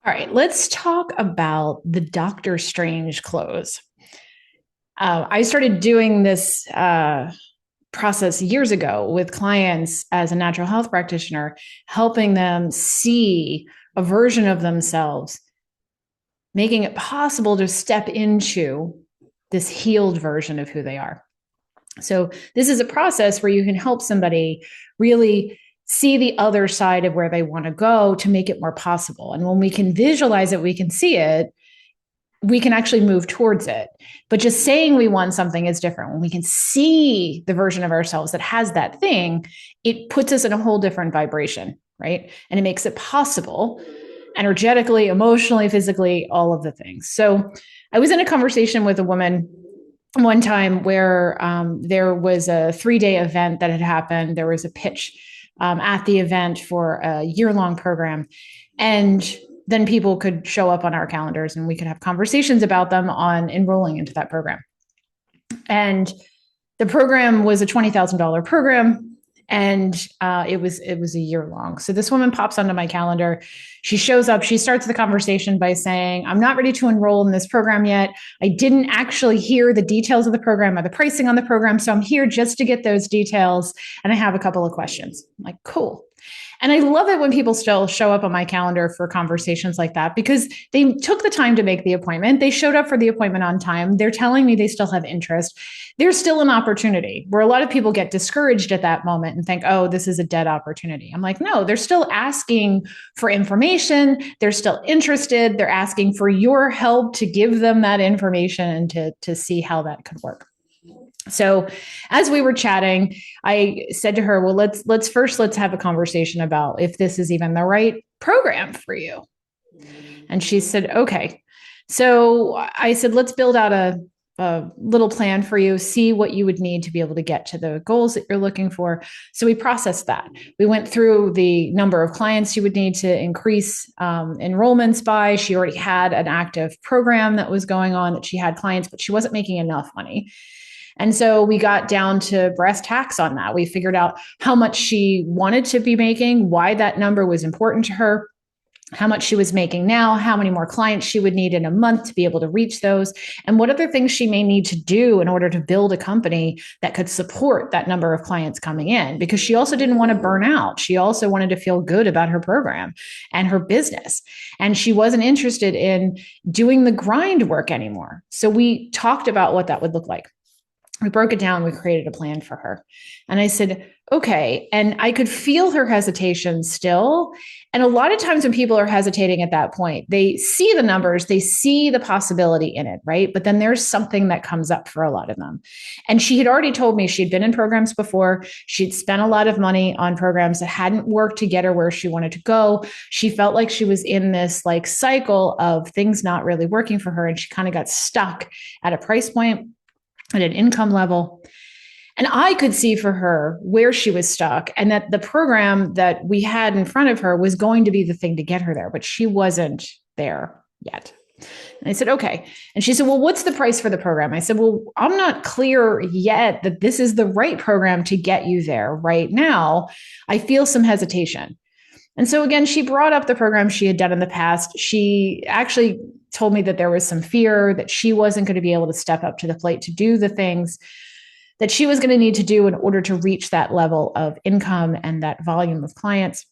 All right, let's talk about the Doctor Strange close. I started doing this process years ago with clients as a natural health practitioner, helping them see a version of themselves, making it possible to step into this healed version of who they are. So, this is a process where you can help somebody really see the other side of where they want to go to make it more possible. And when we can visualize it, we can see it, we can actually move towards it. But just saying we want something is different. When we can see the version of ourselves that has that thing, it puts us in a whole different vibration, right? And it makes it possible energetically, emotionally, physically, all of the things. So I was in a conversation with a woman one time where there was a 3-day event that had happened. There was a pitch at the event for a year-long program. And then people could show up on our calendars and we could have conversations about them on enrolling into that program. And the program was a $20,000 program. And it was a year long. So this woman pops onto my calendar. She shows up. She starts the conversation by saying, I'm not ready to enroll in this program yet. I didn't actually hear the details of the program or the pricing on the program. So I'm here just to get those details. And I have a couple of questions. I'm like, cool. And I love it when people still show up on my calendar for conversations like that because they took the time to make the appointment. They showed up for the appointment on time. They're telling me they still have interest. There's still an opportunity where a lot of people get discouraged at that moment and think, oh, this is a dead opportunity. I'm like, no, they're still asking for information. They're still interested. They're asking for your help to give them that information and to see how that could work. So as we were chatting, I said to her, well, let's have a conversation about if this is even the right program for you. And she said, okay. So I said, let's build out a little plan for you, see what you would need to be able to get to the goals that you're looking for. So we processed that. We went through the number of clients you would need to increase enrollments by. She already had an active program that was going on, that she had clients, but she wasn't making enough money. And so we got down to brass tacks on that. We figured out how much she wanted to be making, why that number was important to her, how much she was making now, how many more clients she would need in a month to be able to reach those, and what other things she may need to do in order to build a company that could support that number of clients coming in, because she also didn't want to burn out. She also wanted to feel good about her program and her business. And she wasn't interested in doing the grind work anymore. So we talked about what that would look like. We broke it down. We created a plan for her. And I said, okay. And I could feel her hesitation still. And a lot of times when people are hesitating at that point, they see the numbers, they see the possibility in it, right? But then there's something that comes up for a lot of them. And she had already told me she'd been in programs before. She'd spent a lot of money on programs that hadn't worked to get her where she wanted to go. She felt like she was in this like cycle of things not really working for her. And she kind of got stuck at a price point, at an income level. And I could see for her where she was stuck and that the program that we had in front of her was going to be the thing to get her there, but she wasn't there yet. And I said, okay. And she said, well, what's the price for the program? I said, well, I'm not clear yet that this is the right program to get you there right now. I feel some hesitation. And so again, she brought up the program she had done in the past. She actually told me that there was some fear that she wasn't going to be able to step up to the plate to do the things that she was going to need to do in order to reach that level of income and that volume of clients.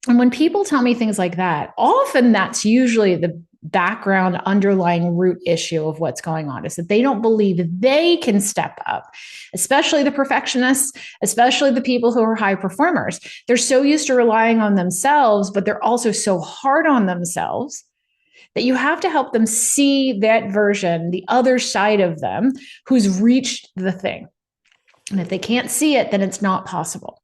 And when people tell me things like that, often that's usually the background underlying root issue of what's going on, is that they don't believe they can step up, especially the perfectionists, especially the people who are high performers. They're so used to relying on themselves, but they're also so hard on themselves that you have to help them see that version, the other side of them, who's reached the thing. And if they can't see it, then it's not possible.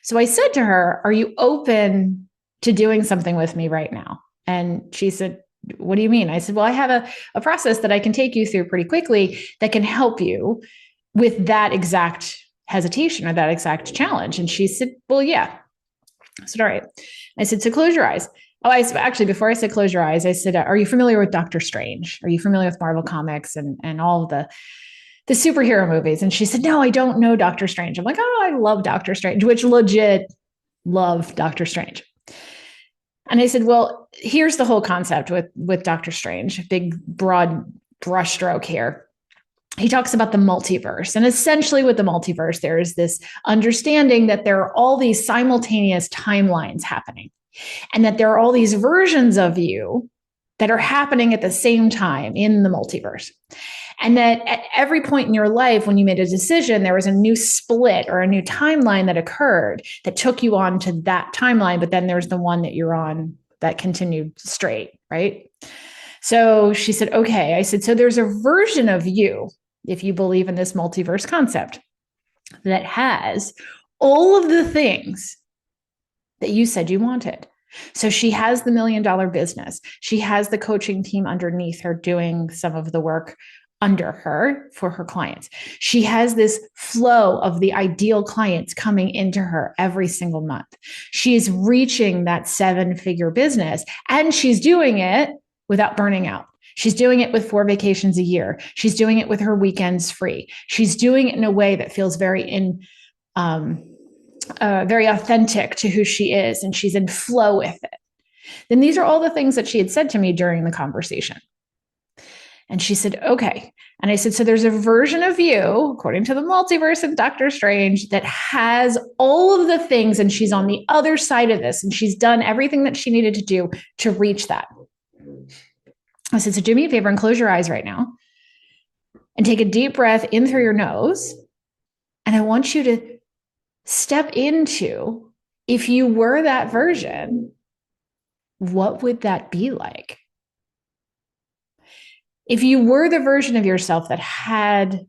So I said to her, are you open to doing something with me right now? And she said, what do you mean? I said, well, I have a process that I can take you through pretty quickly that can help you with that exact hesitation or that exact challenge. And she said, well, yeah. I said, all right. I said, so close your eyes. Oh, actually, before I said close your eyes, I said, are you familiar with Doctor Strange? Are you familiar with Marvel Comics and all of the superhero movies? And she said, no, I don't know Doctor Strange. I'm like, oh, I love Doctor Strange, which legit love Doctor Strange. And I said, well, here's the whole concept with Dr. Strange, big, broad brushstroke here. He talks about the multiverse. And essentially, with the multiverse, there is this understanding that there are all these simultaneous timelines happening, and that there are all these versions of you that are happening at the same time in the multiverse. And that at every point in your life, when you made a decision, there was a new split or a new timeline that occurred that took you on to that timeline. But then there's the one that you're on that continued straight, right? So she said, okay. I said, so there's a version of you, if you believe in this multiverse concept, that has all of the things that you said you wanted. So she has the $1 million business. She has the coaching team underneath her doing some of the work under her for her clients. She has this flow of the ideal clients coming into her every single month. She is reaching that 7-figure business, and she's doing it without burning out. She's doing it with 4 vacations a year. She's doing it with her weekends free. She's doing it in a way that feels very authentic to who she is, and she's in flow with it. Then these are all the things that she had said to me during the conversation. And she said, okay. And I said, so there's a version of you, according to the multiverse and Dr. Strange, that has all of the things, and she's on the other side of this, and she's done everything that she needed to do to reach that. I said, so do me a favor and close your eyes right now and take a deep breath in through your nose. And I want you to step into, if you were that version, what would that be like? If you were the version of yourself that had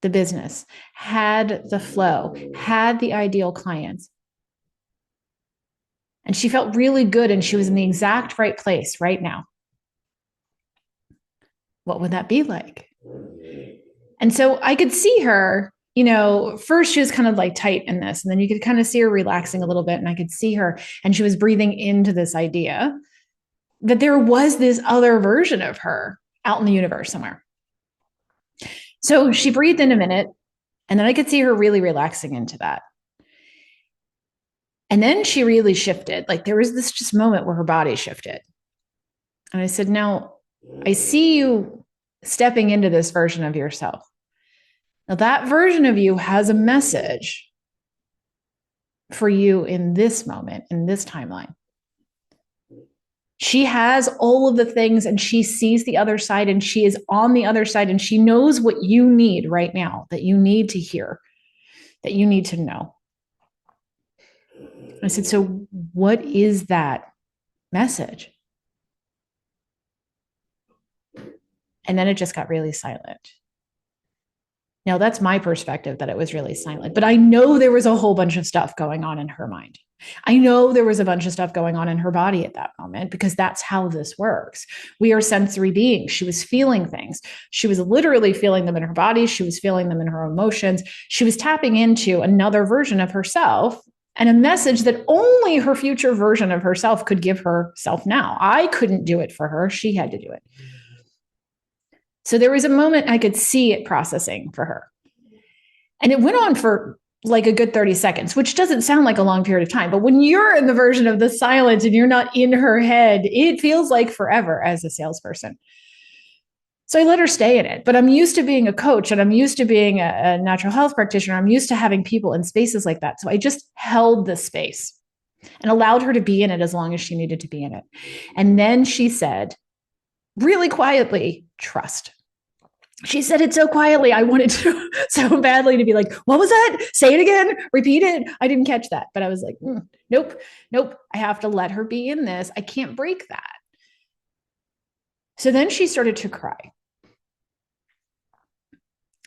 the business, had the flow, had the ideal clients, and she felt really good and she was in the exact right place right now, what would that be like? And so I could see her, first she was kind of like tight in this, and then you could kind of see her relaxing a little bit, and I could see her, and she was breathing into this idea that there was this other version of her out in the universe somewhere. So she breathed in a minute, and then I could see her really relaxing into that. And then she really shifted. Like there was this just moment where her body shifted. And I said, now I see you stepping into this version of yourself. Now that version of you has a message for you in this moment, in this timeline. She has all of the things, and she sees the other side, and she is on the other side, and she knows what you need right now, that you need to hear, that you need to know. I said, so what is that message? And then it just got really silent. Now, that's my perspective, that it was really silent. But I know there was a whole bunch of stuff going on in her mind. I know there was a bunch of stuff going on in her body at that moment, because that's how this works. We are sensory beings. She was feeling things. She was literally feeling them in her body. She was feeling them in her emotions. She was tapping into another version of herself, and a message that only her future version of herself could give herself now. I couldn't do it for her. She had to do it. So there was a moment I could see it processing for her. And it went on for like a good 30 seconds, which doesn't sound like a long period of time. But when you're in the version of the silence and you're not in her head, it feels like forever as a salesperson. So I let her stay in it. But I'm used to being a coach, and I'm used to being a natural health practitioner. I'm used to having people in spaces like that. So I just held the space and allowed her to be in it as long as she needed to be in it. And then she said, really quietly, trust. She said it so quietly. I wanted to so badly to be like, what was that? Say it again. Repeat it. I didn't catch that. But I was like, nope. I have to let her be in this. I can't break that. So then she started to cry.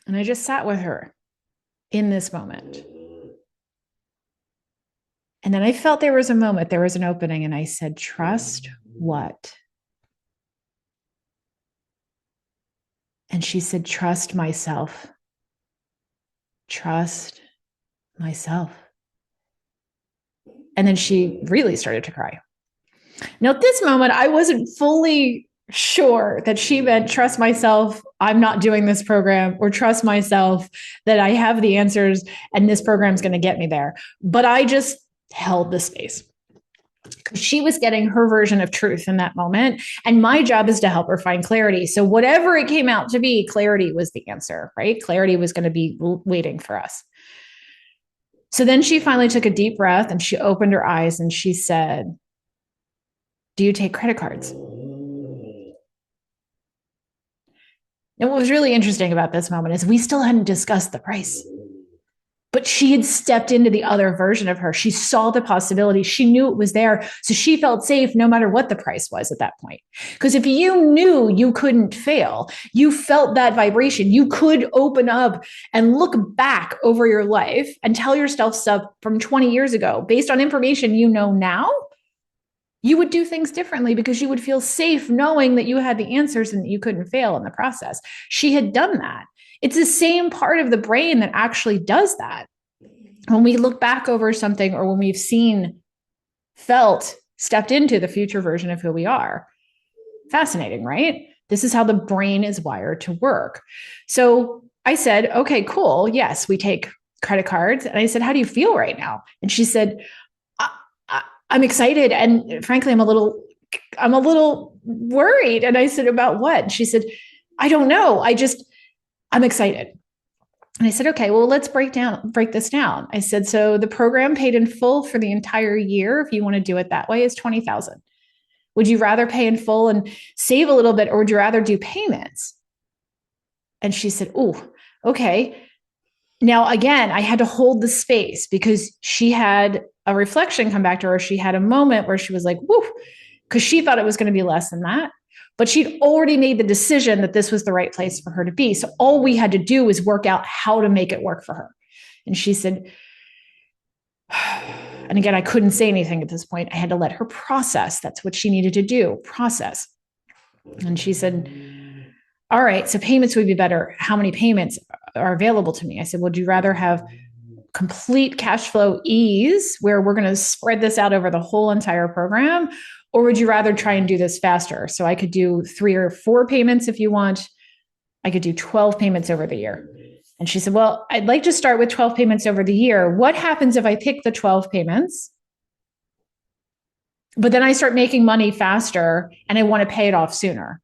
And I just sat with her in this moment. And then I felt there was a moment, there was an opening, and I said, trust what? And she said, trust myself. Trust myself. And then she really started to cry. Now, at this moment, I wasn't fully sure that she meant trust myself, I'm not doing this program, or trust myself that I have the answers and this program is going to get me there. But I just held the space. because she was getting her version of truth in that moment. And my job is to help her find clarity. So whatever it came out to be, clarity was the answer, right? Clarity was going to be waiting for us. So then she finally took a deep breath and she opened her eyes and she said, "Do you take credit cards?" And what was really interesting about this moment is we still hadn't discussed the price. But she had stepped into the other version of her. She saw the possibility. She knew it was there. So she felt safe no matter what the price was at that point. Because if you knew you couldn't fail, you felt that vibration, you could open up and look back over your life and tell yourself stuff from 20 years ago based on information you know now, you would do things differently because you would feel safe knowing that you had the answers and that you couldn't fail in the process. She had done that. It's the same part of the brain that actually does that. When we look back over something or when we've seen, felt, stepped into the future version of who we are. Fascinating, right? This is how the brain is wired to work. So I said, okay, cool. Yes, we take credit cards. And I said, how do you feel right now? And she said, I'm excited. And frankly, I'm a little worried. And I said, about what? And she said, I don't know. I'm excited. And I said, okay, well, let's break this down. I said, so the program paid in full for the entire year, if you want to do it that way, is $20,000. Would you rather pay in full and save a little bit, or would you rather do payments? And she said, oh, okay. Now, again, I had to hold the space because she had a reflection come back to her. She had a moment where she was like, whoo, because she thought it was going to be less than that. But she'd already made the decision that this was the right place for her to be. So all we had to do was work out how to make it work for her. And she said, and again, I couldn't say anything at this point. I had to let her process. That's what she needed to do, process. And she said, all right, so payments would be better. How many payments are available to me? I said, would you rather have complete cash flow ease where we're going to spread this out over the whole entire program? Or would you rather try and do this faster? So I could do 3 or 4 payments if you want. I could do 12 payments over the year. And she said, well, I'd like to start with 12 payments over the year. What happens if I pick the 12 payments, but then I start making money faster and I want to pay it off sooner?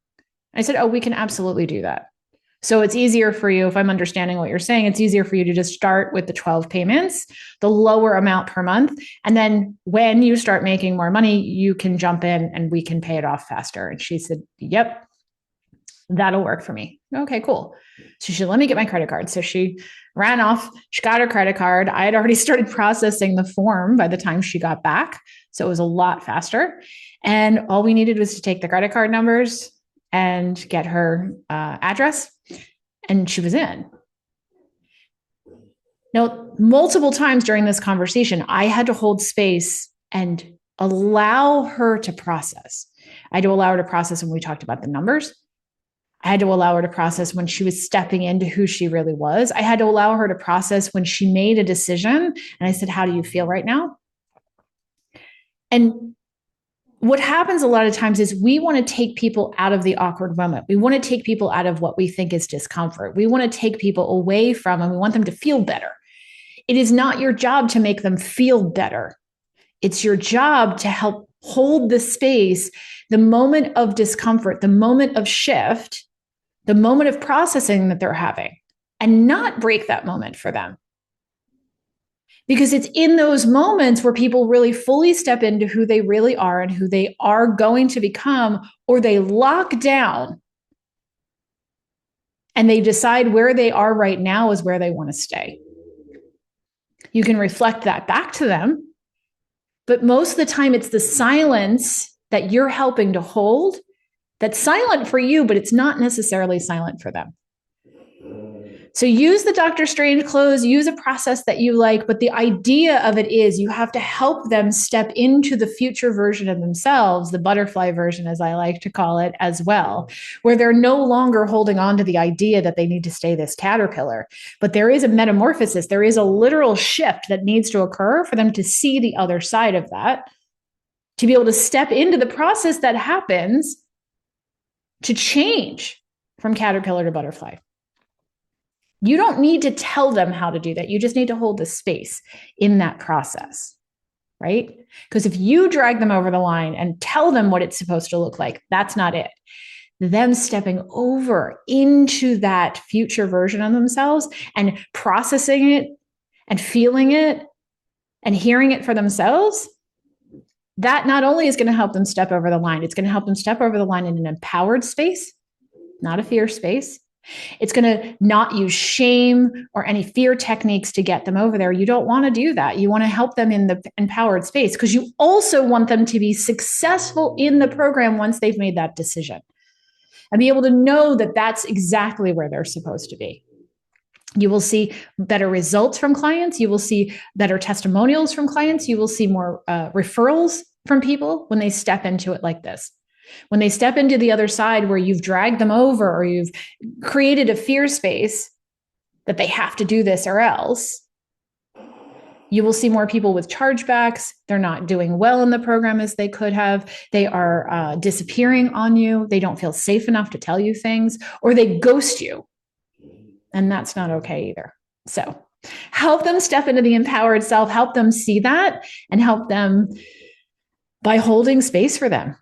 I said, oh, we can absolutely do that. So it's easier for you, if I'm understanding what you're saying, it's easier for you to just start with the 12 payments, the lower amount per month. And then when you start making more money, you can jump in and we can pay it off faster. And she said, yep, that'll work for me. Okay, cool. So she said, let me get my credit card. So she ran off, she got her credit card. I had already started processing the form by the time she got back. So it was a lot faster. And all we needed was to take the credit card numbers and get her address, and she was in. Now, multiple times during this conversation, I had to hold space and allow her to process. I had to allow her to process when we talked about the numbers. I had to allow her to process when she was stepping into who she really was. I had to allow her to process when she made a decision. And I said, how do you feel right now? And what happens a lot of times is we want to take people out of the awkward moment. We want to take people out of what we think is discomfort. We want to take people away from, and we want them to feel better. It is not your job to make them feel better. It's your job to help hold the space, the moment of discomfort, the moment of shift, the moment of processing that they're having, and not break that moment for them. Because it's in those moments where people really fully step into who they really are and who they are going to become, or they lock down and they decide where they are right now is where they want to stay. You can reflect that back to them, but most of the time it's the silence that you're helping to hold that's silent for you, but it's not necessarily silent for them. So use the Dr. Strange clothes, use a process that you like, but the idea of it is you have to help them step into the future version of themselves, the butterfly version, as I like to call it, as well, where they're no longer holding on to the idea that they need to stay this caterpillar. But there is a metamorphosis. There is a literal shift that needs to occur for them to see the other side of that, to be able to step into the process that happens to change from caterpillar to butterfly. You don't need to tell them how to do that. You just need to hold the space in that process. right? Because if you drag them over the line and tell them what it's supposed to look like, that's not it. Them stepping over into that future version of themselves and processing it and feeling it and hearing it for themselves, that not only is going to help them step over the line, it's going to help them step over the line in an empowered space, not a fear space. It's going to not use shame or any fear techniques to get them over there. You don't want to do that. You want to help them in the empowered space because you also want them to be successful in the program once they've made that decision and be able to know that that's exactly where they're supposed to be. You will see better results from clients. You will see better testimonials from clients. You will see more referrals from people when they step into it like this. When they step into the other side where you've dragged them over or you've created a fear space that they have to do this or else, you will see more people with chargebacks. They're not doing well in the program as they could have. They are disappearing on you. They don't feel safe enough to tell you things, or they ghost you. And that's not okay either. So help them step into the empowered self, help them see that, and help them by holding space for them